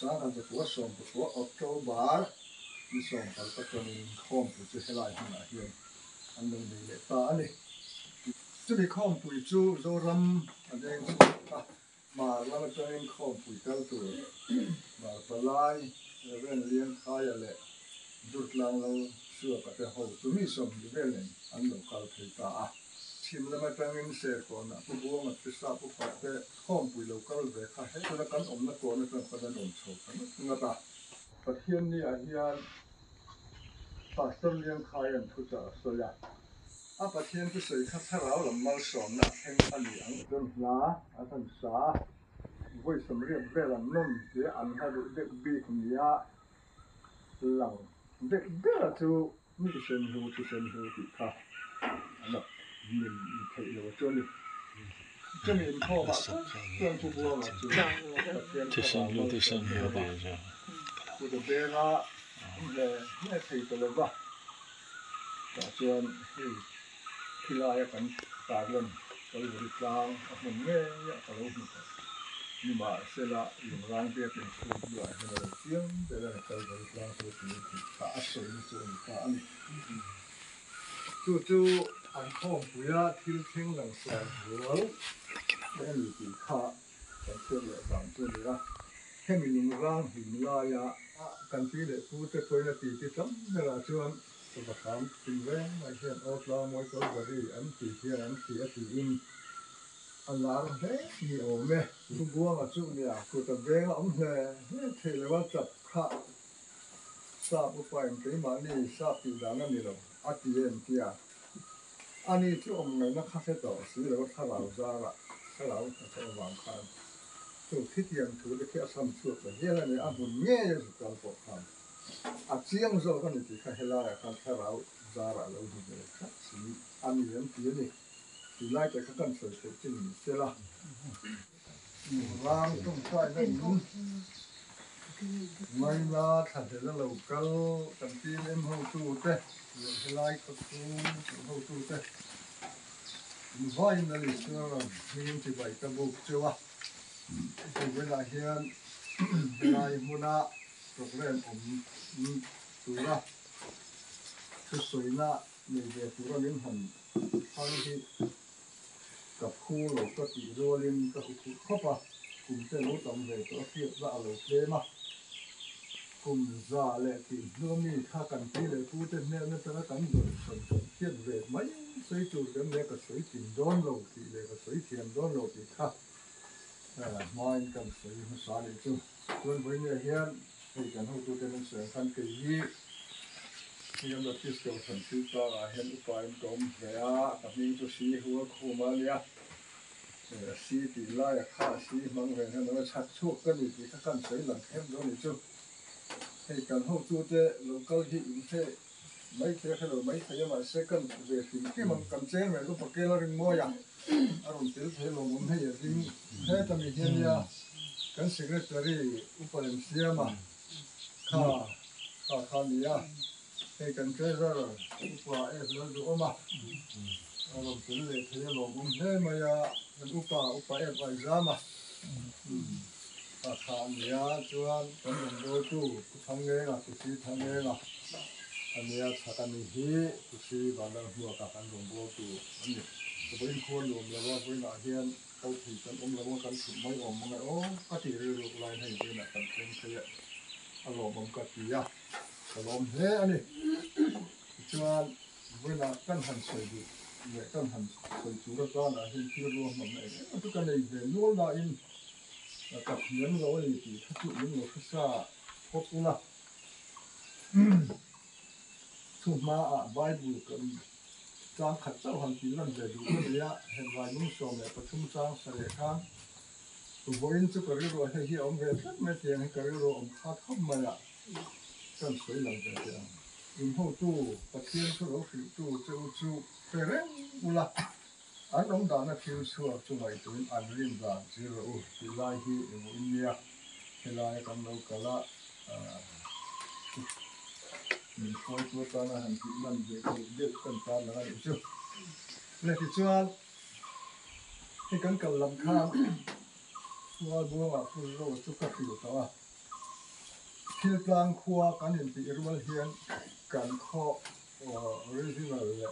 sáng ăn được của sòng của October đi sòng phải có cho nên không phải chỉ lại hàng là hiện anh đừng đi để ta đi chú đi không phải chú do ram anh em mà làm cho nên không phải cao tuổi mà phải lại bên liên khai lại rút lang lang sửa các cái hậu chú mi sòng đi bên này anh đâu cao thấy ta chim làm cho nên sẽ còn làผู้บัวมันจะทราบผู้ฟังแต่ข้อมูลเราก็เลยค่ะให้คนละกันอมละก่อนเป็นคนละดมโชว์กันนะตาประเทศนี้อาเฮียนปัตตาเลียงไทยอันทุจริตสุดยอดประเทศที่สวยข้าถ้าเราลำมาสอนนะแห่งอันนี้อันจนลาอันสาไว้สำเร็จเวลานุ่มเดี๋ยวอันให้เด็กบีคนนี้หลังเด็กเด็กจูนี่เซนฮูที่ค่ะอันนั้นmình thấy là cho nên kho bạc tương phụ bùa mà thế sinh lưu để ra của the bear là nghe thấy từ lâu rồi và cho khi lại cần ta luôn có một cái plan mình nghe ở đâu nhưng mà sẽ là dùng rang bia tiền phụ lại hay là tiếng để là cái plan số thì khá sôi sôi khá ăn chú anh không phải thiếu thiên năng sản xuất để mình chỉ khá cần thiết là làm cho được khi mình rang hình lại cần thiết để phụ trợ tôi là tí chấm là cho tôi bắt khám tình vẽ mà hiện ở là mỗi cái vấn đề anh chỉ thiên anh chỉ in anh làm thế nhiều mẹ tôi buông ở chỗ này tôi tập vẽ ông này thế là what tập khá sao cũng phải cái mà này sao thì đáng là nhiều tiền kia anh ấyที่อมในนักคาเฟ่ต่อซื้อแล้วก็ถ้าเราจะละถ้าเราจะวางขายตัวที่เตียงถือได้แค่ซ้ำชุดเลยเนี่ยเนี่ยอันบุญเงี้ยสุดการปกครองเสียงโซ่ก็นี่ที่ข้าเฮล่าครับถ้าเราจะละเราดูเลยครับสีอันนี้ยังที่นี่ที่ไล่ไปข้างกันสวยๆจริงเสียละร่างต้องใช้ได้ยุ่งไม่ละถ้าเดี๋ยวเราเกลตั้งที่เล่นห้องตู้เต้ไล่ก็ตู้ห้องตู้เต้vai na li sura min ti bai ta buk chewa ko vela hian lai muna program tura chu soina ni ve tura min han hang hi ka khu lo ka ti rolin ka khu khopa kum te lo tam ve to ti za lo tle ma kum za le ti no mi kha kan ti le pu te ne na ta kan do son tiet ve mai sấy chuột đến đây có sấy chìm đón lâu thì đây có sấy chìm đón lâu thì khác mai cần sấy nó xả đi chứ luôn với người hiền thì cần hỗ trợ cho nên sấy khăn cái gì thì em đặt chiếc cầu thần sư ta là hiền úp bài công về tập mình cho xí hùa khu mà lia xí thì lai khá xí mang về nó chặt chuột cái gì thì các con sấy lần thêm đó đi chứ thì cần hỗ trợ cho local hi thế mấy thế rồi mấy thế mà sẽ cần về thì cái mà cần chế về lúc cái là rừng mua ya rồi thế thế là muốn hay rừng thế ta mình hiện ya cần secretary upalimsia mà kha nia thế cần chế rồi upa nó đủ mà rồi thế là muốn thế mà ya upa phải ra mà kha nia chuan cần đồ tu thằng nghe là cái thằng nghe là anh ấy chắc anh ấy hi thì bảo là mua cả anh dùng bố tu anh ấy có bên khuôn dùng làว่าbên nào hiện câu thì cần làว่าcần chụp mấy ông mà ô cái gì rồi lại hay bên là cần thêm thế anh làm bằng cái gì à làm thế anh ấy cho bên là cần hành sợi đi để cần hành sợi chú đó con là hiện chưa luôn mà này cái cái này về luôn là in tập nhấn rồi thì thắt chặt những người khác xa hốt là thu ma Bible kan trang khat chau han tin lan ve du ya hen vai nung so me pathum trang sare khan tu voin chu kari ro he hi om ve thak me tiang kari ro om kha thom ma ya kan soi lang ve ya in ho tu pathian chu ro fi tu chu pere ula an ong da na thil chu chu mai tu an rin da zero ti lai hi in ya he lai kan lo kala mình coi tôi ta là hành trình mình về cái việc cần ta là cái gì này thì cho cái cần cần làm khám qua bữa mà tôi rồi chút cà phê đó à thil tlang khua kan in ti rual hian kan kho original le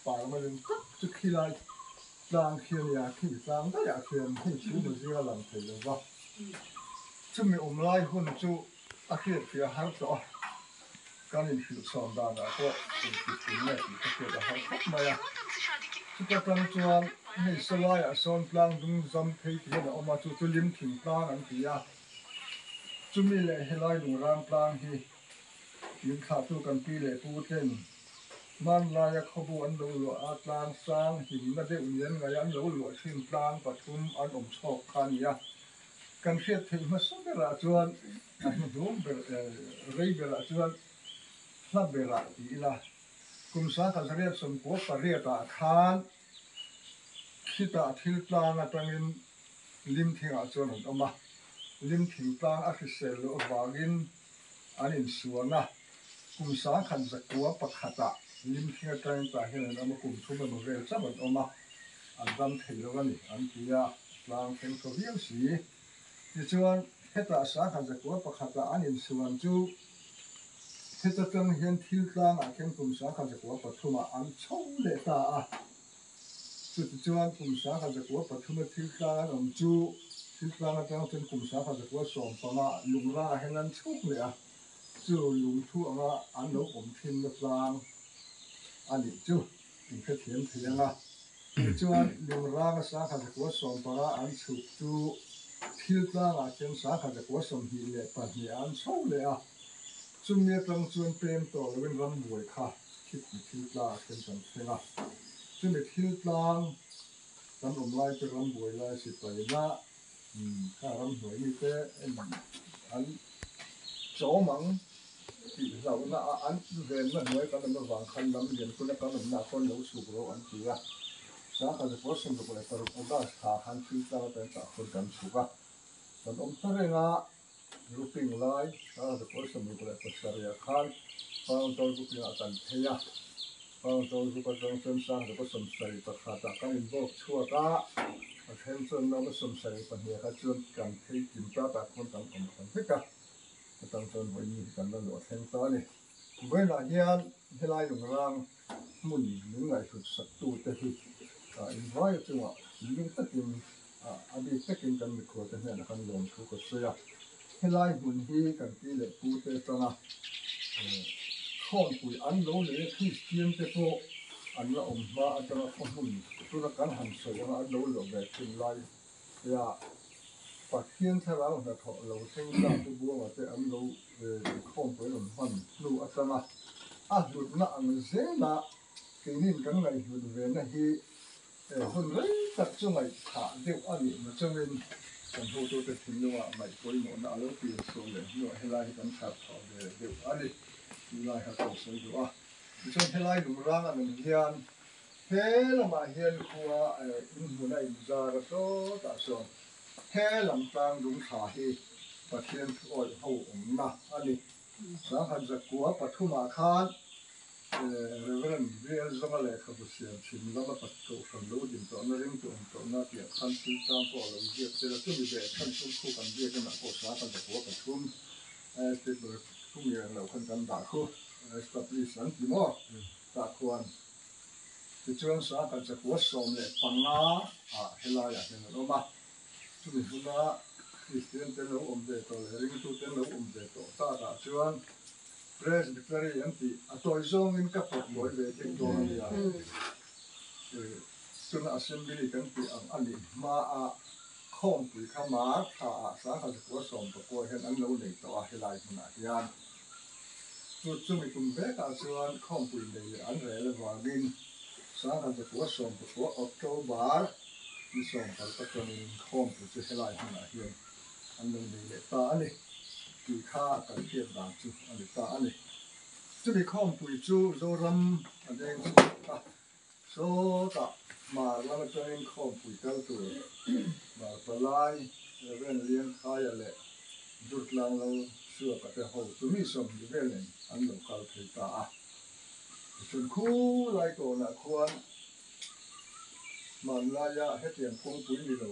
par ma lin chu khilai tlang khian ya khi tlang da ya khian hi chu ma zia lam thei lo wa chu mi lai hun chu a khiat fia har to kan in fil som da na ko in ti ne ti ka khiat da har khop ma ya chu ka tang chuan hei salai a son tlang dung zam thei ti na oma chu chu lim thing tlang an ti ya chu mi le helai lung rang tlang hi yin kha tu kan pi le pu ten man la ya khobu an lo lo a tlang sang him na de unian ngai an lo lo thin tlang pathum an om chok khan ya kan khiat thei ma so bera chuan a dum ber rei bera chuan hla bera ti ila kum sa kan riat som ko pariat a khan khita thil tlang atangin lim thinga chuan an oma lim thing tlang a hrisel lo wangin an in suana kum sa khan zakua pakhata lim thinga tang ta hian an kum thuma no vel chaban oma an dam thei lo ani an tia tlang theng so hian si ti chuan heta sa khan zakua pakhata an in suan chu heta tang hian thil tlang a ken kum sa khan zakua pathuma an chong le ta a chu ti chuan kum sa khan zakua pathuma thil tlang an om chu thil tlang atang chen kum sa khan zakua som panga lungra hen an chuk le a chu lung thu anga an lo om thin na tlang ani chu in kha thiam thianga chuan lungra nga sa khan zakua som panga an chuk chu thil tlang a chen sa khan zakua som hi le pa hi an chau le a chung ne tang chuan pem to lewin ram buai kha khit thil tlang a chen chan thenga chu me thil tlang kan om lai te ram buai lai si pai na kha ram hoi ni te an chaw mang ti zau na an ven na hoi kan na wang khan lam lian ku na kan na kon lo su ro an ti ya sa kha de posim do le par o da kha khan thil tlang te ta khol kan chu ga kan om ta nga looking lai sa de posim do le par saria khan pang tol ku pia kan theya pang tol ku pa tang chen sa de posim sai pa kha ta kan in bok chua ta a then chon na posim sai pa ne kha chun kan thei kim ta ta khon kan om kan theka tang chon voi ni kan lo then ta ni voi na hian helai lung rang mun nu ngai thut sak tu te hi in vai chunga ling takin abi takin kan mi kho te na kan lom thu ko sia helai mun hi kan ti le pu te changa khon pui an lo le Christian te ko an la om ba atanga khon tu na kan han so an lo lo ve tin lai ya pathian tharau na tho lo theng ta tu buanga te an lo khom pui lom han lu atanga a lut na ang zena kenin kan ngai lut ve na hi hun rei tak chu ngai tha deu ani ma chawin kan ho to te thin lo mai poi mo na lo pi so le no helai kan tha tho de deu ani lai ha to so do a chu helai lu rang an hian helama hian khuwa in hunai zar to ta so helam tang dung tha hi pathian oi ho na ani sa han zakua pathuma khan Reverend Bill Zamale Kabusian, Chimlava Pato from Lodin to American to not yet country town for the year. There are 2 days, country cook and beer and a course out of the work at home as they were 2 years and open them back home, established and more. That one. The Jones out at the course on the Panga, Helaya, and Roma. To the Huna, Christian Tello the ring to Tello the Tata Joan. Presbytery empty. Atoy zong in kapot boy waiting to ya. Suna assembly kan pi ang ali ma a khom pi khama tha sa kha ko som ko hen an lo nei to a helai na hian chu mi kum be ka chuan khom pi nei an re le wangin sa kha ko som ko October ni som kal ta ton khom pi chu helai na hian an lo nei le ta ani ki kha kan tiam dang chu ani ta ani chu mi khom pui chu zo ram adeng ta so ta ma la ma chen khom pui kal tu ma palai ren lian khai ale dut lang lo sua ka te ho chu mi som ni vel nen an lo kal thei ta a chun khu lai ko na khuan man la ya hetian khong pui ni lo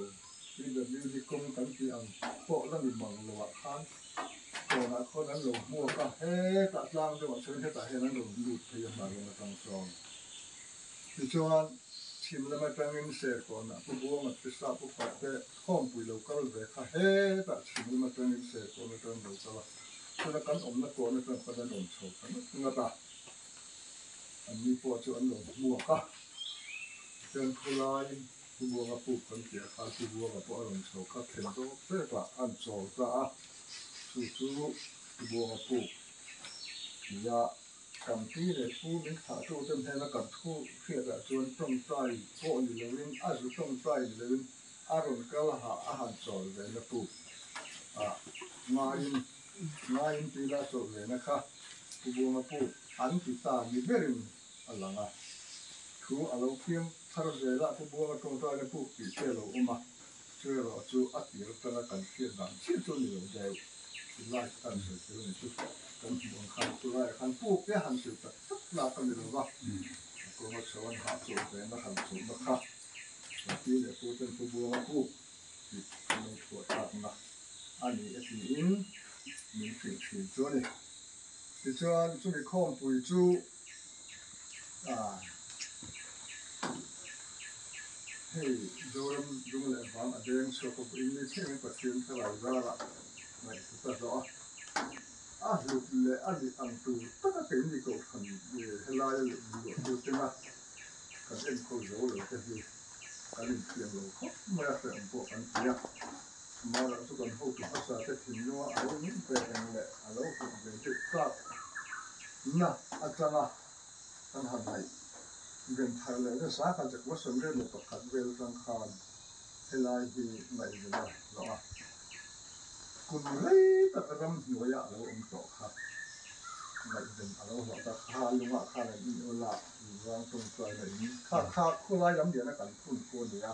in the music kong kan ti ang po la mi mang lo a khan ko นะคนนั้นหลงมัวก็เฮ้ตัดล่างจังหวะเชิญให้ตัดให้นั้นหลงหลุดพยายามมาลงมาตั้งซองที่ชวนชิมแล้วมาตั้งเงินเสียก่อนนะผู้บัวมันพิษาผู้ปัดแต่ข้อมปุยเราก็เลยค่ะเฮ้ตัดชิมแล้วมาตั้งเงินเสียก่อนมาตั้งเราก็ละคนละกันอมนักก่อนนะเป็นคนละหลงโฉบกันนะตาอันนี้พอชวนหลงมัวก็เชิญผู้ลายผู้บัวกับผู้คนเสียขาผู้บัวกับผู้หลงโฉบก็เข็นโตเพื่อกว่าอันโฉบก็สู้ผู้บัวกับผู้ยากำที่เลยผู้เป็นขาโตเต็มแทนแล้วกับผู้เขียดจวนต้องใจโก้อยู่เลยวินอาจุต้องใจอยู่เลยวินอารมณ์ก็ละหาอาหารโฉบเลยนะผู้ngayon tila so le naka kubunga po an kita ni berin alanga ku alo kim thar zela kubunga tong ta le pu pi selo uma chero chu atir tana kan khir dan chi chu ni lo dai lai kan se chu ni chu kan bong khan tu lai kan pu pe han chu ta la kan ni lo ba ko ma chawan ha chu te na kan chu na kha ti le pu ten kubunga pu ti no ko ta na ani in mình chuyển chỗ này thì cho này không bùi chú hey rồi dùng lại ván ở đây số có bùi như thế này phát triển theo lại ra là này chúng ta rõ lúc lệ đi ăn tu tất cả cái gì cũng phần hay là lệ gì cũng thế mà cái em không giấu được cái gì cái em tiền rồi không mà phải ăn bộ ăn kia mà là số còn hậu tụ phát ra cái thìn nó ở những về này ở đâu cũng về cái khác na achanga kan hanai gen thale ne sa ka jak wa som re ne to khat vel tang khan helai hi mai ne la lo kun rei ta ram noya lo om to kha mai den alo ho ta kha lunga kha le ni ola wang tong twai le ni kha khulai lam dia na kan phun ko ni a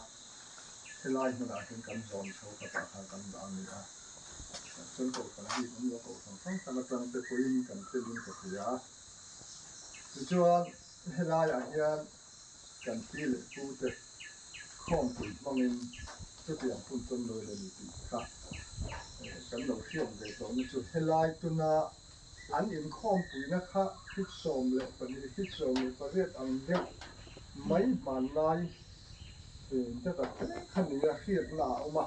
helai na hin kan zon so ka ta kha kan da ni a chân cổ phần đi cũng có cổ phần không tăng tăng tới cuối cần tới liên tục giá thì cho hiện nay hiện cần tí lệ phụ tế không phải mong mình cho tiền phun chân rồi là được cả cần đầu tiên để cho nó cho hiện nay tôi na anh em không phải na khác hít sông lệ phần đi hít sông lệ phần riết ăn đêm mấy màn này thì chắc là cái khăn này là khiết nào mà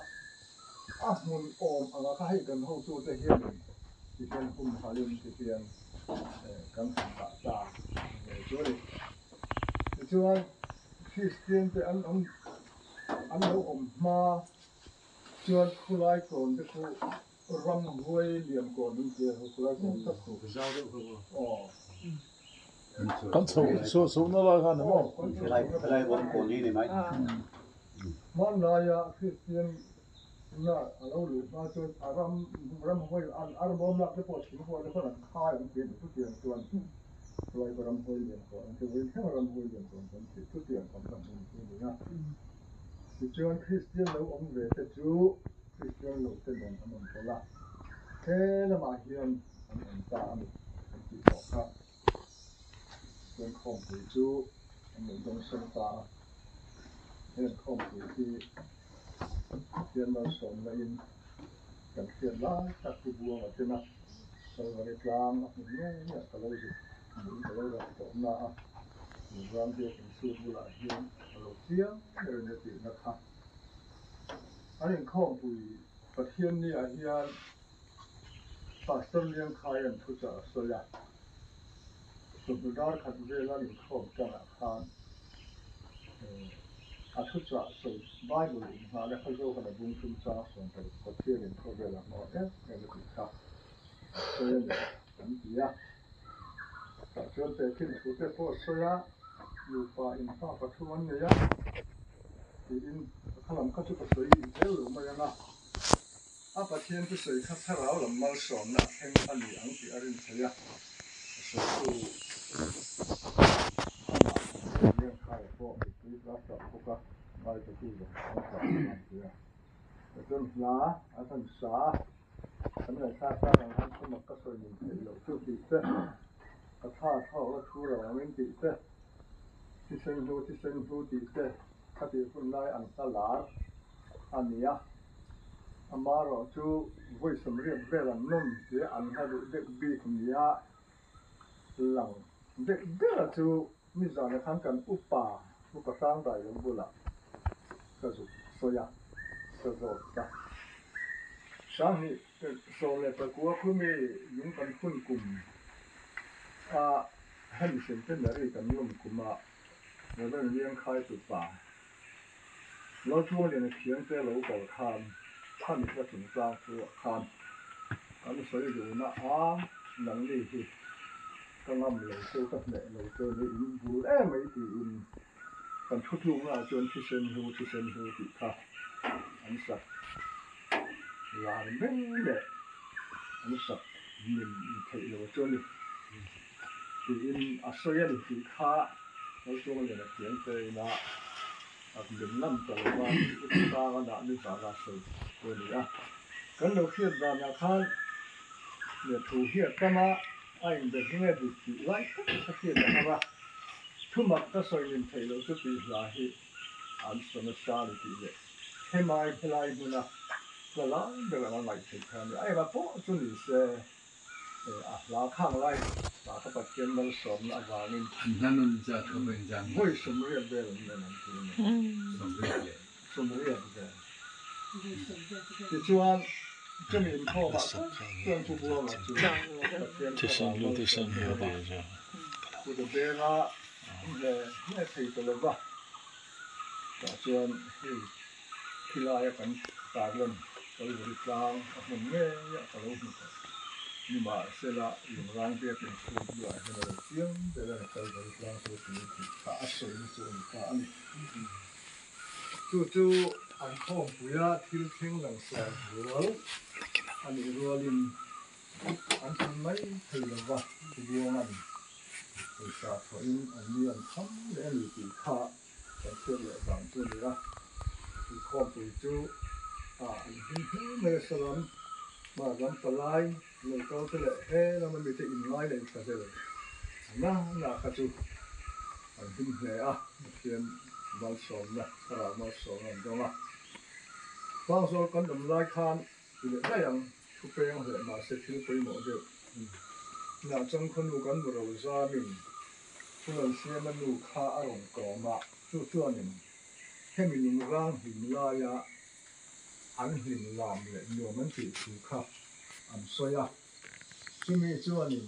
mun anga kha hai kan ho chu te hian ti hian halin ti hian kan ta ta sorry ti chuan Christian te an lo ma chuan khulai kon te khu ram hoi liam kon ni te khulai kon ta khu zau de khu kan so na la khan mo lai bon kon ni mai man la ya Christian na alo lu ma chuan ram hoi an bom la te po chin ho le kon khai an te tu tian chuan lai ram hoi liam kon an te wen ram hoi liam kon kan ti tu tian kan kan ni na ti chuan Christian lo về te chu Christian lo te don an ko la he la ma hian an ta an ti ko kha chuan khom ti chu an dong san ta he khom ti hian lo som la in kan hian la ta ku buang a te na so re tlang a ne ka lo ji mun ka lo ra to na a ram de kan su bu la hian lo chiang ne ti na kha anh không bùi phát hiện ni anh hiền pastor liang khai anh thu trả soi à sụp đar khát về là anh không cần khan thu trả soi Bible mà để khai dấu cái bung chung trả soi cái phát hiện anh không về là mà em cái bị khác soi anh gì à tại cho nên khi thu thế phố soi à lưu pa in pa phát thu anh này à thì in khăn làm các chút cái soi thế rồi mà anh phát hiện cái sợi khát thà ráo làm mal sòm nè anh đi ăn thì anh thấy à sợi tu anh riêng khai phố thì cứ lát chọn phố cả mai cái tu rồi anh chọn thì à cái chân lá anh thân xá anh này xa anh không mặc cái sợi mình thấy lâu chưa bị thế cái thà thao cái thu rồi mình bị thế thì sinh thu bị thế cái gì cũng lại ăn ta lá anh nhá amaro chu voi samriat velan non te an hadu dek bi khumia lang dek bela chu mi zana khan kan upa tang dai lo bula ka zu soya so zo ta sang ni so le pa ku khumi yung kan khun kum a han sen ten na ri kan lum kuma na ben liang khai tu pa lo chu le na thiang te lo ko khanท่านก็ถึงกลางตัวคานอันสวยอยู่นะหนังนี่ที่ก็งำเลยตัวกับเนี่ยเราเจอในอินบูไม่ที่อินกันทุกลุงอ่ะจนที่เซนฮูที่ท่าอันสักลานเบ้เนี่ยอันสักยินไทยเราจนที่อินอาศัยที่ท่าเราจงเลยนะเพียงแต่นะเดินน้ำตลอดว่าอุตสาหะนี่สาระสุดตัวนี้กันเราเขียนตามนะครับเนี่ยถูกเขียนกันมาไอ้เด็กเนี่ยดูดีไล่ก็เขียนนะครับทุกมักก็สอยเงินไทยเราจะปีหลายอันสมชาติเลยให้มาให้ลายบุญนะก็ล้างเดี๋ยวมันไหลถึงแค่นี้ไอ้มาโป๊ะจุนี่เสียล้างข้างไล่ล้างก็ปัดเกณฑ์มันสมละวานินนั่นจะทำเป็นจังไม่สมเรียบเดิมเนี่ยนั่นคือสมเรียบเลยที่ชวนจะมีข้อว่าเรื่องผู้บัวมาจุที่สันรู้ดีจ้ะผู้เด็กก็เลยไม่ใช่ตัวเล็กว่าแต่ชวนที่ลายกันตาเล่นก็อยู่ที่กลางมันเงี้ยก็รู้นี่มาเสละอยู่ร้านเบียร์เป็นคนด้วยให้เราเสียงแต่ละก็อยู่ที่กลางสุดที่ขาสวยจนขาอันนี้จู่ๆอันข้อมปุยะที่เชิงหลังแสงรัวอันนี้รัวลินอันทำไมถึงเราว่าที่บัวมันตัวชาถอยอันนี้อันทำและมีปีขาแต่เชื่อเลยบางตัวนี้ละที่ข้อมปุยจู่อันที่เมื่อสลัมมาลำตะไลเลยเขาจะเลยแล้วมันมีแต่อินไลเลยก็จะเลยน่าขจุอันที่เนี่ยเขียนมาสอนนะมาสอนอันตรงบางส่วนกันทำลายคานอยู่ได้ยังทุกเรื่องเลยมาเสร็จที่ไปหมดเดียวน่าจังคนดูกันเราจามินพวกเราเสียมันดูค่าอารมณ์ก่อมาจู่ๆหนึ่งให้มีลุงร่างหินลายอันหินลามเลยโยมันติดสุขะอันสวยจู่มีจู่หนึ่ง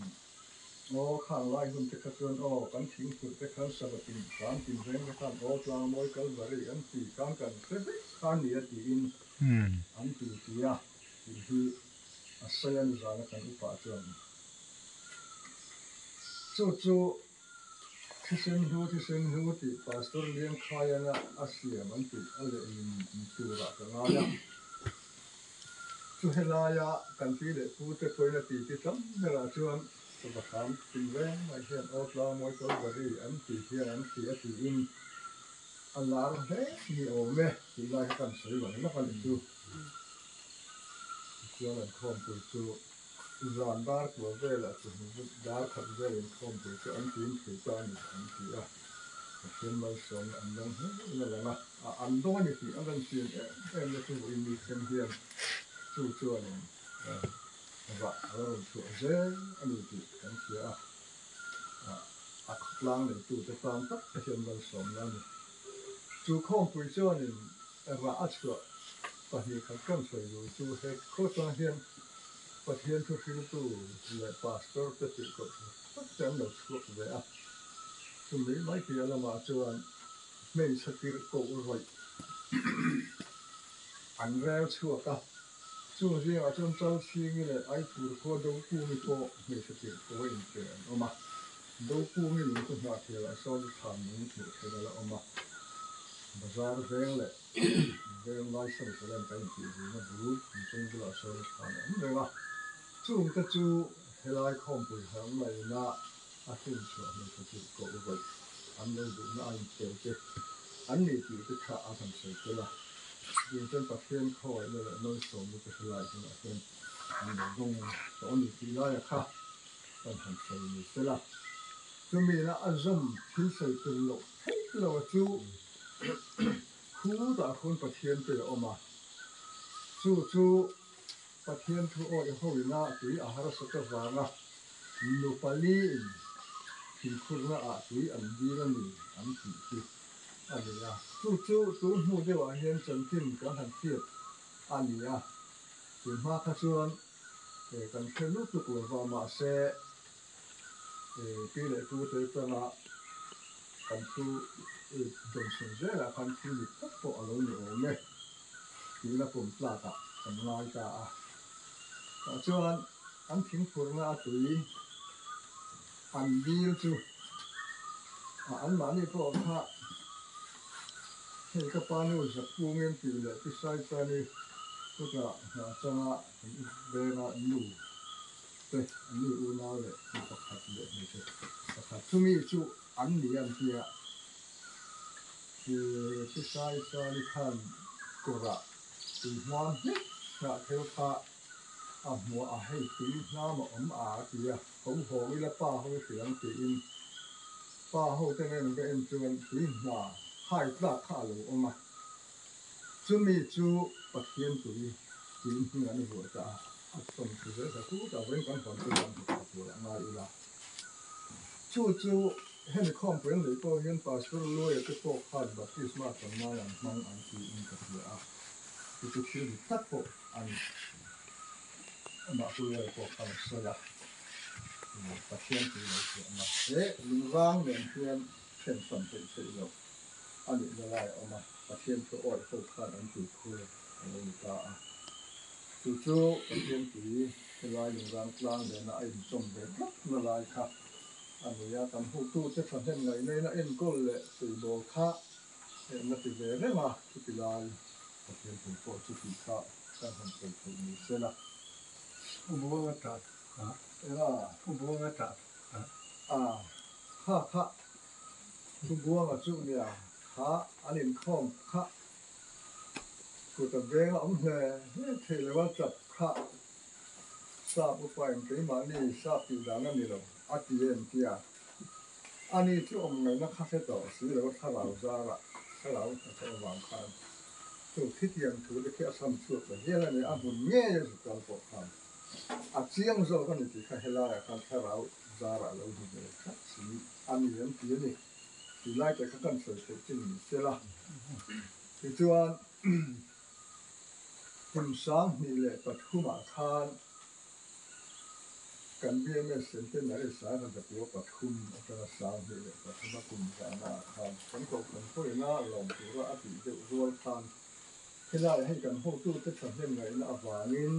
โอ้ข้างไล่หุ่นจะกระตุ้นโอ้กันทิ้งฝุ่นจะขันสะบัดติ่งการติ่งเร่งจะขันโอ้กลางมวยกันบริอันตีการกันเสร็จข้างนี้ตีอินอันตีที่ที่อาศัยนิจานะกันอุปาจารจู่ที่เส้นหูที่พาสตอร์เลี้ยงขายนะอาศัยมันติดอะไรอินตัวละกันอะไรจู่เฮลายากันที่เด็กพูดแต่ตัวนี้ตีที่ทำเวลาจวนสบัดคำติ่งเร่งไม่เห็นโอ้กลางมวยกันบริอันตีที่อันตีอินอันลาเฮ้มีโอเมที่ไล่กันสวยกว่านี้กันดูเจ้าหน้าข้อมปุยจูรานบาร์ตัวเวล่าจุดดาร์ขัดเวลินข้อมปุยจูอันที่ถือจานอันที่เช่นมาสอนอันนั้นนี่แหละนะอันโดนที่อันนั้นเสียเนี่ยที่วิมีเข็มเทียนจู่เนี่ยว่าจู่เจ้อันนี้ที่กันเสียกลางเนี่ยจู่จะตามตักเช่นมาสอนนั่นจู่ข้อมปุยจูเนี่ยว่าอัดชัวประเทศเขาก็สวยอยู่จู่ให้โคตรเฮียนประเทศทุกที่ตู้เลยพาสปอร์ตติดก็จะหนุนสุดเลยจู่นี้ไม่เกี่ยวกับมาจวนไม่สติรก็อุไรอันแรกชัวร์ก็จู่ที่อาจารย์เจ้าสิ่งนี้ไอ้ผู้ก็ดูผู้มีก็ไม่สติก็ไม่เจอออกมาดูผู้มีหนุ่มก็มาเที่ยวสอนทำนี่ถูกเท่านั้นออกมาบาซาร์เรื่องเลยเรื่องไลฟ์สไตล์เรื่องการกินมันรู้จริงๆก็สอนทำนี่เลยว่าจู่ก็จู่เฮลัยข้อมูลทางไหนน่ะอาทิตย์ชัวร์ไม่สติก็อุไรอันนั้นดูน่าอินเตอร์เจอันนี้ที่จะข้าทำเสร็จแล้วยิ่งจนประเทศเขาเนี่ยน้อยสมมุติเฮลัยที่มาเป็นอันนี้ตอนนี้ที่ไล่ข้าต้องทำเสร็จแล้วจู่มีนะอันจำที่ใส่ตัวโลกเฮ้ยเราจู่คู่ต่างคนประเทศไปออกมา chu pathian thu oi hoina tui ahara sota wanga nu pali in khurna a tui an dirani an ti ki ania chu tu mu de wa hian chantin kan han thiet ania tui ma kha chuan kan thelu tu ko wa ma se pi le tu te tana kan tu dom sen zela kan tu ni po alo ni o me ti na pum plata kan ngai ta a chuan an thing khurna tui an bil chu an mani po kha hei ka panu za pungen ti le ti sai ta ni tu ka na changa vena nu te ni u na le ti pakhat le ni te pakhat chumi chu an ni an tia ti sai ta ni khan kora ti hman na thel kha a mo a hei ti na ma a tia ho ho ila pa ho tiang ti in pa ho te nen be en chuan ti na hai pla kha lo oma chumi chu pathian tui ti ni ani ho ta a som tu ze sa tu ta wen kan kon tu kan tu la ngai ila chu hen khom pen le ko hen pastor lo ya te ko khat baptisma kan ma yang mang an ti in ka tu a tu chu ni tak po an ma tu le ko kha sa ya pathian tui le ko ma lung wang nen hian chen sam te se lo ani le lai oma pathian thu oi ko khat an tu khu ani ta a chu pathian tui lai lung wang tlang le na ai chom ve na lai kha anh ya kan hu tu te khan hen ngai nei na en kol le sei bo kha na ti ve re ma ti lai pathian tu ko chu ti kha kan han pe tu ni se la Ubuanga ta. era Ubuanga ta. ha tu buang chu nia ha anin khom kha ku ta ve nga he the le wa chap kha sa bu pa en ke ma ni sa pi da na ni lo a ti en tia ani chu om ngai na kha se to si lo tha lao za la tha lao ta wang khan tu thi tiang tu de kha sam chu la he la ni a bu nge ye su tal ko khan a chiang zo kan ti kha hela ya kan tha lao za ra lo ni de kha si ani yan ti ni ti lai ta kha kan se chin ni se la ti chuan him sang ni le pathuma khan kan bia me sente na le sa na ko pathum ta sang ni le pathuma kum ta na khan kan ko na long tu ra ati de rual khan hela hei kan ho tu te than hen ngai na awangin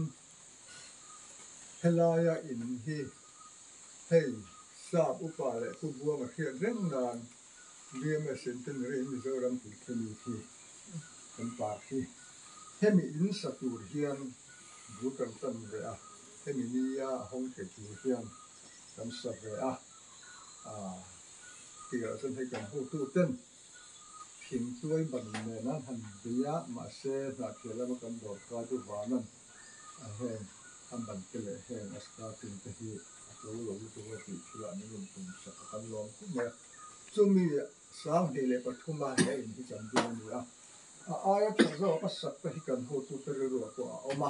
hela ya in hi hei sa upa le ku bua ma khian reng nan bia me sente na re mi zo ram tu khemi thi kan pa khi hemi in sa tur hian bu kan tan ve a hemi ni ya hong the tur hian kan sa ve a ti ga san hei kan ho tu ten thing tuai ban ne na han bia ma se na thela ma kan dor ka tu wanan a hen an ban tele hen asta tin te hi lo tu wa ti thila ni lum tum sa kan lom ku me chumi sang de le pathuma he in hi chan du ni a aya thazo ka sak ta hi kan ho tu te ro ko a oma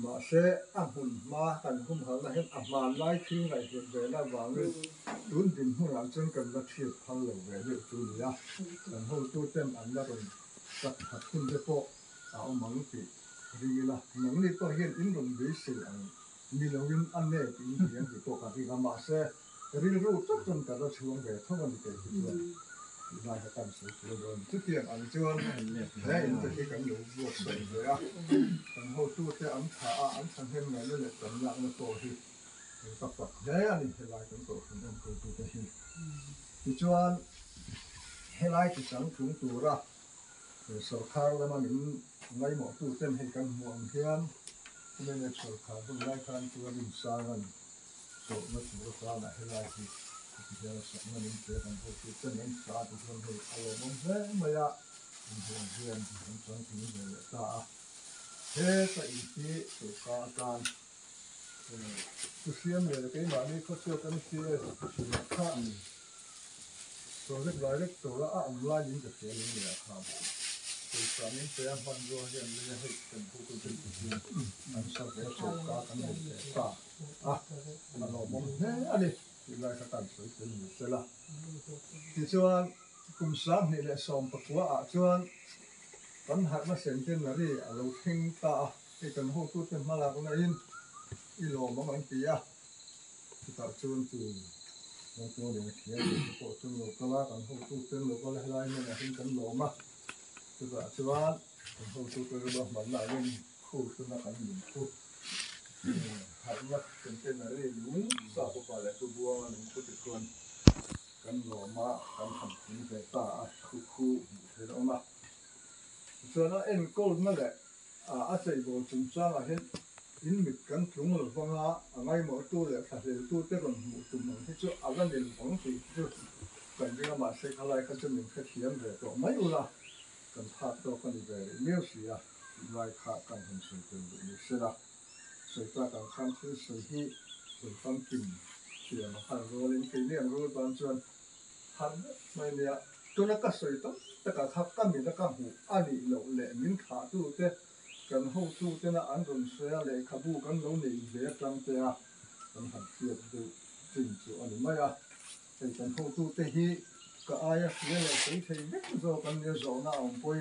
ma se a hun ma kan hum hal na hen a man lai thing lai he ve na wang tun din hu ran chen kan la thi phal lo ve le chu ni a kan ho tu tem an la ron sak thun de po a mang ti ri la nang ni ko hian in ron be se ang ni lo in an ne ti hian ti ko ka ri ga ma se ri ru chok chon ka ra chuang ve thong an te ti lai ka kan se chu ron tu tian ang chuan he in te hi kan lo bu se ve a kan ho tu te an tha a an than hen ngai le kan la na to hi ka pa he ani he lai kan ko kan an ko tu te hi ti chuan he lai ti sang chung tu ra sarkar la man in ngai mo tu ten he kan muang hian nên sarkar tu lai kan tu rin sangan so na tu ra na he lai hi ti ya sa man in te kan ho tu ten an sa tu kan he alo mon he ma ya in hian an chang ti ni le ta a he sa i ti so ka kan tu siam le ke ma ni ko chu kan ti kha so le lai le to la a am lai in te ni ya kha คือสามีเสียมันรัวเรียนเลยให้เป็นผู้คนเป็นผู้เรียนมันสับเสียโศกากันเป็นแต่ตามันหลอกมันเนี่ยอันนี้ที่ไรก็ตัดสวยเป็นอยู่เสียละที่ส่วนกลุ่มสามนี่แหละสมประกวดส่วนปัญหามาเสียงเช่นนี้เราทิ้งตาที่เป็นหูตู้เป็นมาลากนั่นอีหลอกมันปีอ่ะที่ตัดส่วนจู่บางตัวเนี่ยเขียนอยู่พวกส่วนเราก็ลากันหูตู้เป็นเราก็เลยไล่เนี่ยทิ้งกันหลอกมาที่ตัดส่วนหูตู้เป็นเราเหมือนเราเล่นคู่ส่วนนักการเมืองคู่หากว่าเป็นเช่นนี้ลุงสาวก็เลยตัวบัวมันคู่ติดคนกันหลอกมากันทำถึงแต่ตาคู่เห็นออกมาส่วนนั้นเอ็นก็นั่นแหละอาศัยบนจุดสร้างเห็นอินมิดกันถุงหรือฟังละไงหมดตัวเลยถ้าเห็นตัวเต็มหมดจุดมันที่จะอะไรเนี่ยฟังสิจะกันที่เรามาเสกอะไรกันจะมีแค่เทียมเลยตัวไม่รู้ละกันพาตัวกันไปเมื่อสิอ่ะไล่ขากันทำสิ่งเป็นแบบนี้เสียละเสกกันขั้นที่สิ่งที่สิ่งความจริงเสียมาขันรู้เรื่องที่เนี่ยรู้ตอนส่วนหันไม่เนี่ยตัวนักสวยต้องแต่ก็ทับกันมีนักหูอันนี้เราเล่มินขาตัวเต้กันหูตัวเต้น่ะอันรุนเสียเลยขบูกันเราเนี่ยเสียจังเสียกันหันเสียดูจริงจัวอันนี้ไม่อะแต่กันหูตัวเต้ฮีก็อายเสียเลยใช้ใช้เล็กโซกันเนี่ยโซน่าองปอย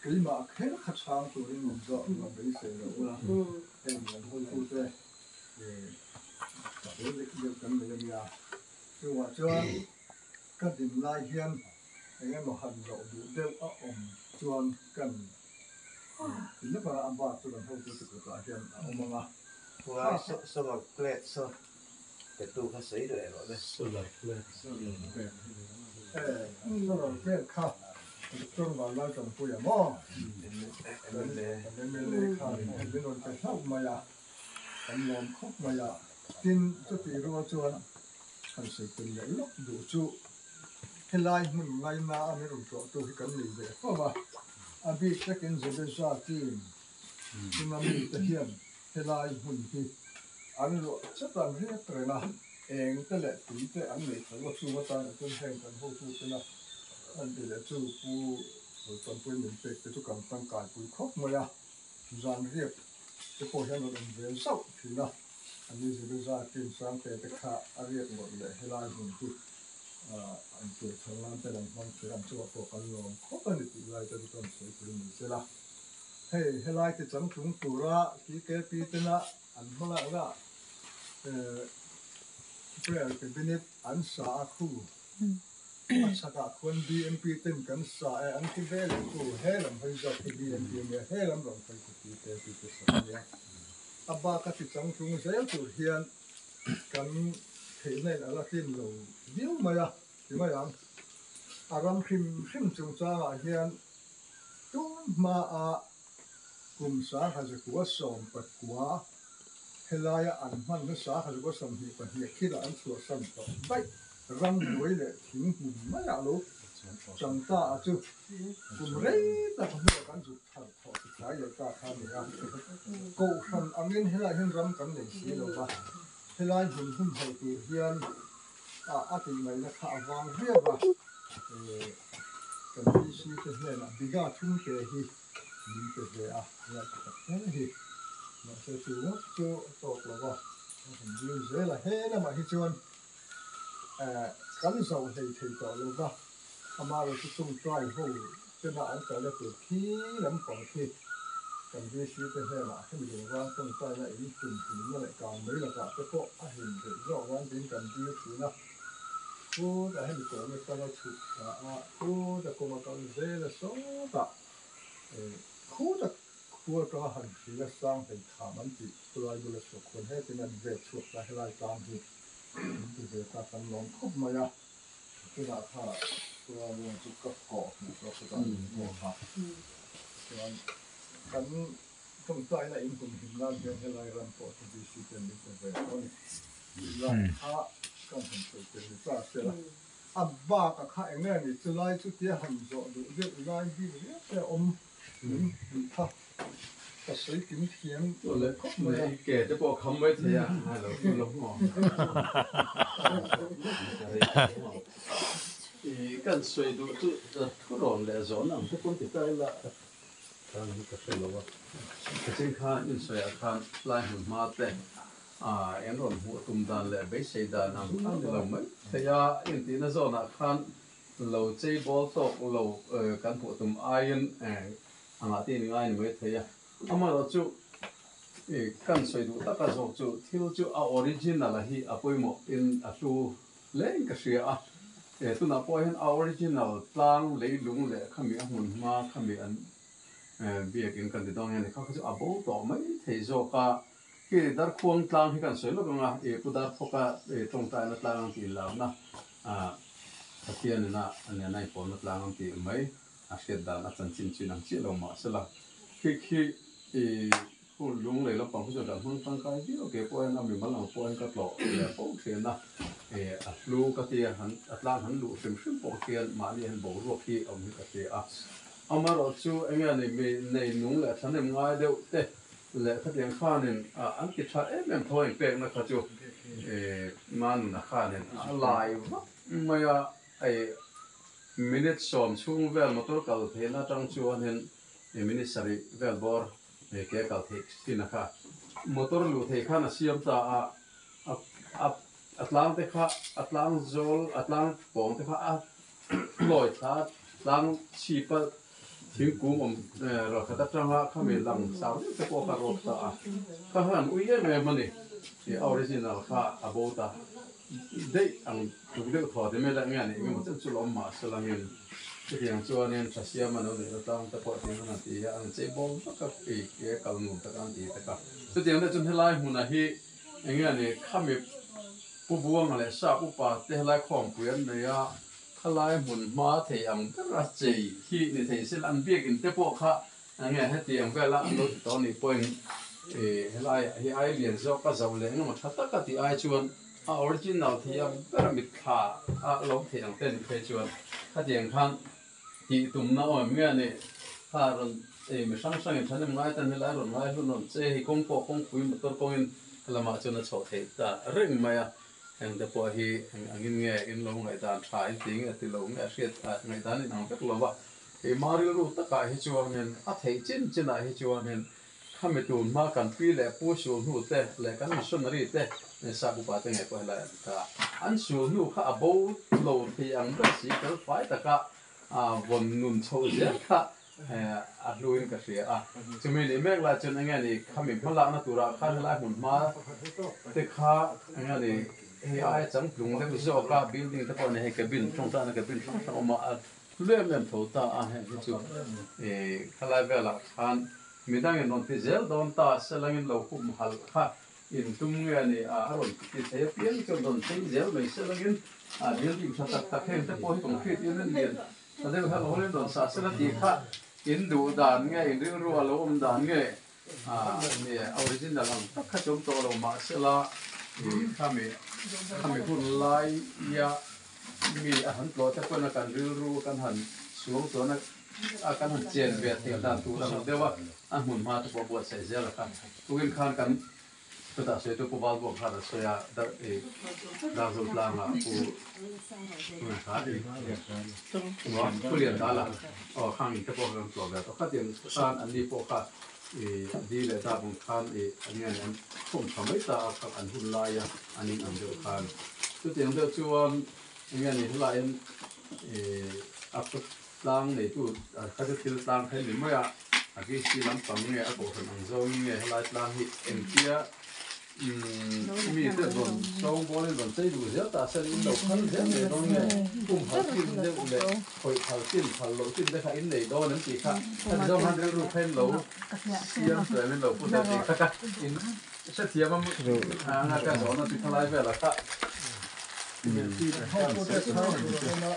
กี่มาแค่ขัดช้างตัวนี้มันโซมันไม่เสียแล้วนะเห็นกันหูตัวเต้เล็กเดียวกันเลยเนี่ยคือว่าจวนก็ดิ่งไล่เฮียนอย่างนั้นมาหันเราดูเดี๋ยวจวนกันแล้วก็อันบาดตัวนั้นเขาจะติดกับเฮียนเอามา Qua sơ vào plate sơ để tu khá sấy rồi rồi đấy. สลับเลย แล้วเราเพื่อนข้าต้นวันเราจำปุยมั่งเป็นเลยข้าเป็นคนจะเข้ามายาเป็นลมคบมายาจินจะตีรัวจวนขันสิเป็นใหญ่ล็อกดูจูให้ไล่มันไล่มาอันนี้รู้ตัวตัวที่กันหนีเลยเพราะว่าอันที่จะกินจะเป็นชาจีนที่มันมีตะเคียนให้ไล่หุ่นที่อันนี้รู้จะตอนเรียกเลยนะเองแต่ละตีแต่อันนี้เขาว่าสู้ว่าตอนจนแข่งกันหูสู้กันนะอันที่ละสู้ผู้ตอนผู้หญิงเป็ดจะทุกการตั้งกายผู้ครบมายาจานเรียกจะพอเห็นเราเป็นเรื่องเศร้าทีนะอันนี้จะเป็นชาจีนสร้างแต่ข้าเรียกหมดเลยให้ไล่หุ่นที่อันเกิดทางนั้นแต่ละมันเชื่อมตัวพวกกันลงเขาเป็นติดไล่จะต้องใช้กลุ่มเสละให้ไล่จะจังถึงตัวละที่แกปีเตนะอันเมื่อไรละเพื่อเป็นนิดอันสาคูอันสกัดคนดีเอ็มปีเต็มกันสาอันที่เวลกูเฮลัมให้จับที่ดีเอ็มปีเนี่ยเฮลัมลงไปที่แกปีเตสักเนี่ยอับบากติดจังถึงเสียตัวเฮียนกันเห็นในอะไรที่เราเดี๋ยวมาอ่ะที่มาอย่างอารมณ์พิมจงจ้าเฮียนจุนมากลุ่มสาขาจะกัวสมปัดกัวเฮลายอันมันก็สาขาจะกัวสมหีปัดเฮียคิดอันสัวสัมต่อไปรำด้วยเลยทิ้งหุ่นไม่อยากรู้จังตาจุกลุ่มเร่แต่ทำให้การจุดทันพอสุดท้ายอยากตาทำเนี่ยกูทำอันนี้เฮลายเห็นรำกันเลยสิเราปะเฮลายหุ่นหุ่นให้ตัวเฮียนอาทิตย์ไหนนะข้าวางเรียบกันที่สิ่งที่เห็นนะบิกาทุ่งเกหีมินเกเอะแล้วก็เฮ้ยมาเสียตัวตัวตกแล้วก็ผมยืนเสียละเฮ้ยนะมาที่ชวนกันสาวให้ที่ต่อแล้วก็อามาเราจะต้องใจหูจะน่าอันตรายตัวขี้ลำปองขี้กันที่สิ่งที่เห็นนะให้มีร่างต้องใจละอีกจุดถึงเมื่อไหร่การไม่ละก็จะก็เห็นเด็กร้องวันเป็นกันที่ถือนะกูจะให้มีตัวไม่ก็เราถูกกูจะกูมาตอนเสียละสองตากูจะกูก็หันสีละสร้างเป็นขามันจิตัวไอ้บุรุษสุขคนให้เป็นอันเวทสุขและให้ลายตามที่ที่เวทการลองคบมายาที่น่าถ้าตัวเรื่องสุขก็ขอเราก็ต้องโง่ครับส่วนกันต้องใจในอินคุณหินนั่นเป็นให้ลายรันปอดที่สิเป็นเป็นเวทคนลายถ้าก็เป็นเป็นซาเสละอับบ้ากับข้าเองเนี่ยนี่จะไล่ชุดที่หันโจดูเรื่องไล่ที่เนี่ยแต่ถ้าก็ใช้กินเทียม ตัวเล็กไม่แก่จะบอกคำไว้เสียเราหงอกัน kan soi du tu thu ron le zon ang te kon ti tai la kan ni ka fe lo wa ka chen kha in soi a khan lai hun ma te en ron hu tum dan le be sei da nam an lo mai te ya in ti na zon a khan lo chei bol tok lo kan hu tum iron anga ti ni ngai ni me te ya ama lo chu kan soi du ta ka zo chu thil chu a original hi apoi mo in a tu leng ka sia a tu na po hen a original tlang lei lung le khami a hun ma khami an bia kin kan ti dong hen kha chu a bo to mai thei zo ka ki dar khuang tlang hi kan soi lo nga pu dar phoka tong ta na tlang ti la na pathian na an nai pon na tlang ti mai a shet da na chan chin chin ang chi lo ma sala khi cô lúng lấy lắm bằng cái giờ hơn tăng cái gì ok cô em làm mình bắt đầu cô em cắt lọ để bổ tiền na lu cái tiền hắn lang hắn lu xem bổ tiền mà đi hắn bổ ruột khi ông cái tiền ông mà rồi chú anh em này này núng lại thằng em ngay đâu thế lại cái tiền khá nên anh cái cha em thôi em nó cái chú mà nó khá nên lại mà minute xóm chung về một tôi cầu thế là trong chú anh minute sari về bor cái cầu thế xin là motor lu thế khá là xiêm ta atlang thế khá atlang zol atlang bom thế khá lội thá atlang chi pa tiếng cú om rồi khá tập trang khá mình làm sao thế có khá rốt ta khá hẳn uy em mà này thì original khá abo ta đấy ang chụp được thọ thì mình lại nghe này mình một chân chụp lom mà sờ lang yên cái tiếng chua nên chả xiêm mà nó để nó tăng tập hoạt tiếng nó thì anh chơi bom tất cả cái cầu nụ tất cả thì tất cả cái tiếng đó chúng ta lại muốn là hi anh nghe này khá mình bu buông lại sao bu pa thế lại khoảng quyền này à khá lại muốn mà thì anh rất là chơi hi này thì sẽ ăn biết in thế bộ khá anh nghe hết tiếng về là nó đó này point lại hi ai liền do cái giàu lên nó mà tất cả thì ai chuan original thì anh rất là mít khá lâu thì anh tên phải chuan cái tiếng khang thì tụm nó ở nghe này khá rồi mình sáng sáng thì mình ngay tên lại rồi ngay luôn chơi thì công cụ công quý một tôi công in là mà cho nó chọn thế ta rừng mà anh đã bỏ hi anh nghe in lâu ngày ta try tiếng thì lâu ngày sẽ ngày ta nên học rất lâu vậy thì mà rồi tất cả hết chuan nên thấy trên này hết chuan nên khăm mấy tuần mà cần phi lệ bố xuống hụt thế lệ cái mình xuân này thế nên sao cũng bảo thế này quay lại cả anh xuống hụt khá bố lâu thì anh rất sĩ cái phải tất cả vốn nôn sâu rất khá lui cái gì chúng mình để mấy là cho anh em này khăm mình phân lạc nó tụ ra khá là một mà thế khá anh em này ai chẳng dùng cái ví cả building cái phần này cái building trong ta cái building trong mà luyện làm thấu ta hay cái chú khá là về là khan mình đang nói thì dễ đón ta sẽ là những lâu cũng hal khá in tung người này rồi thì thấy biến cho đón thấy dễ mình sẽ là những building sản xuất tác thêm cái point concrete in liềnแต่เดี๋ยวเราเล่นโดนสาสนาดีค่ะอินดูด่านไงอินเรื่องรัวเราด่านไงเนี่ยออริจินัลตั้งข้าจมตัวเรามาเสละข้ามีหุ่นลายยามีอาหารตัวแต่คนกันรู้กันหันสวงตัวนั้นกันหันเจนเบียดเตียด่านตัวเราเดี๋ยวว่าหุ่นมาตัวบวชใส่เจ้าละกันตัวกินข้าวกันตัวตาเสียตัวผู้บ่าวบอกข้าแต่เสียดาวสุดลางอ่ะผู้ขาดีว่าผู้เรียนได้ละข้างนี้ก็พอเริ่มตัวแบบข้าเรียนข้างอันนี้พอข้าดีเลยตาบุญข้างอันนี้นั้นผมทำไม่ตากับอันหุ่นลายอันนี้อันเดียวกันตัวเตียงเดียวชวนอย่างนี้หุ่นลายอัพลางในตัวข้าจะติดลางให้หรือไม่อากิสิลำปังเนี่ยอาโกหันอังโซ่เนี่ยลายลางที่เอ็นเกียมีแต่โดนช่องบอลโดนใจดูเสียแต่เส้นอินโดขันเส้นเลยโดนเนี่ยปุ่มพัลกินเด็กเลยคอยพัลกินพัลโลกินได้ค่ะอินเลยโดนนั่นสิค่ะถ้าโดนหันเรื่องรูปเพ่นโลเสียงแต่ไม่โลพูดได้สิค่ะอินเสียเทียมมันงานการสอนนั่นสิทลายไปแล้วค่ะเขาพูดได้เขาพูดได้นะ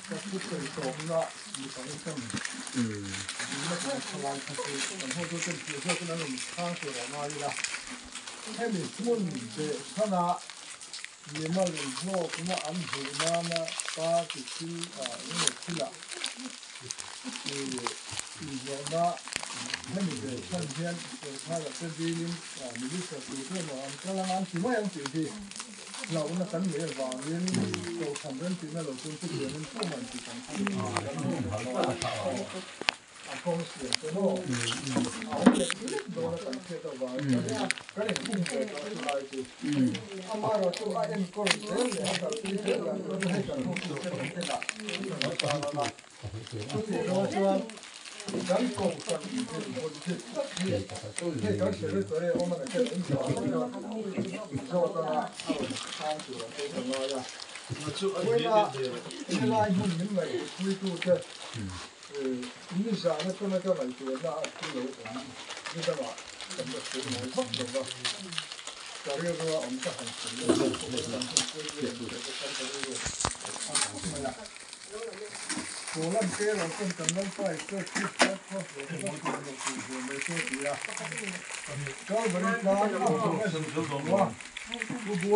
จะพูดถึงตรงละมีสองเรื่องไม่ใช่ทลายทันทีแต่เขาพูดถึงเกี่ยวกับนั้นข้างตัวเราอยู่ละให้มีมุ่นเดชนะมีมาเรื่องโลกมาอันหูมานะตาติดที่นี่ที่ละอีอย่างนั้นให้มีเดชนเพียนถ้าเราเป็นดีลิมมีวิสัยที่เพื่อนเรากำลังอ่านสิ่งว่าอย่างสิ่งที่ เราน่ะกันเลยว่าเรียนเราทำเรื่องที่นั่นเราควรจะเรียนเป็นผู้มันที่ต้องทำคงเสียงโน่เอาเด็กเล็กโดนกันเทตัวว่าก็เลยพุ่งไปตัวสุดท้ายคืออามาเราตัวไอ้ยังคนเดินเนี่ยเราตีเรื่องเราไม่ให้กันพุ่งไปเป็นที่ละเราตามมาทุกทีเราจะกันโกงกันที่คนที่ที่กันเสียตัวเนี่ยมันจะเป็นตัวเราเราตัวเราทางตัวเราตัวเราเวลาหุ่นมันไม่คุยตัวเธอนี่สารก็ไม่ก็ไม่ตัวน่าที่เรานี่ก็ว่าสมมติว่าเขาบอกว่าจะเรียกว่าอมตะหันสิ่งนี้ผมก็ต้องคุยเรื่องนี้ก็ต้องคุยเรื่องตัวลำเกลือเราต้องจำต้องไปก็คิดว่าเขาบอกว่าเราต้องคุยไม่ช่วยดีอ่ะก็บริการเราไม่สนใจว่าผู้บว